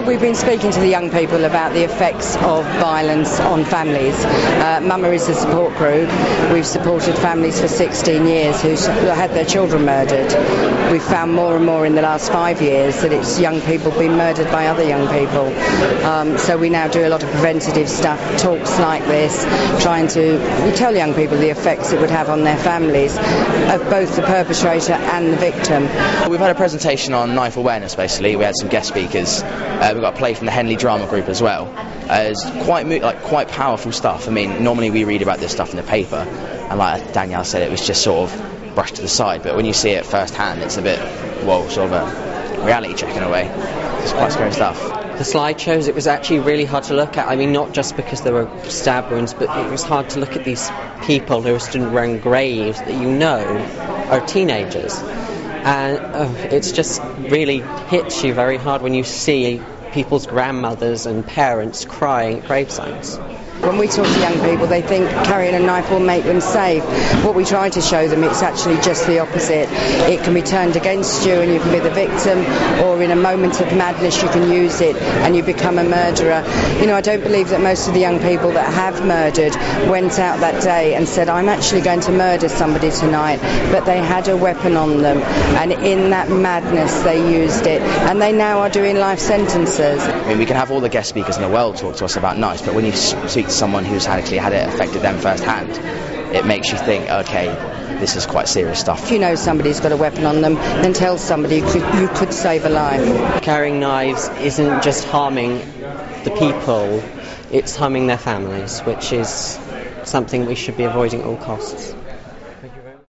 We've been speaking to the young people about the effects of violence on families. Mama is a support group. We've supported families for 16 years who had their children murdered. We've found more and more in the last 5 years that it's young people being murdered by other young people. So we now do a lot of preventative stuff, talks like this, we tell young people the effects it would have on their families of both the perpetrator and the victim. We've had a presentation on knife awareness. Basically, we had some guest speakers. We've got a play from the Henley Drama Group as well. It's quite powerful stuff. I mean, normally we read about this stuff in the paper, and like Danielle said, it was just sort of brushed to the side. But when you see it firsthand, it's a bit, whoa, sort of a reality check in a way. It's quite scary stuff. The slideshows, it was actually really hard to look at. I mean, not just because there were stab wounds, but it was hard to look at these people who are stood around graves that you know are teenagers. And it's just really hits you very hard when you see people's grandmothers and parents crying at gravesites. When we talk to young people, they think carrying a knife will make them safe. What we try to show them, it's actually just the opposite. It can be turned against you and you can be the victim, or in a moment of madness you can use it and you become a murderer. You know, I don't believe that most of the young people that have murdered went out that day and said, I'm actually going to murder somebody tonight, but they had a weapon on them, and in that madness they used it, and they now are doing life sentences. I mean, we can have all the guest speakers in the world talk to us about knives, but when you speak to someone who's actually had it affected them firsthand, it makes you think, okay, this is quite serious stuff. If you know somebody's got a weapon on them, then tell somebody you could save a life. Carrying knives isn't just harming the people, it's harming their families, which is something we should be avoiding at all costs.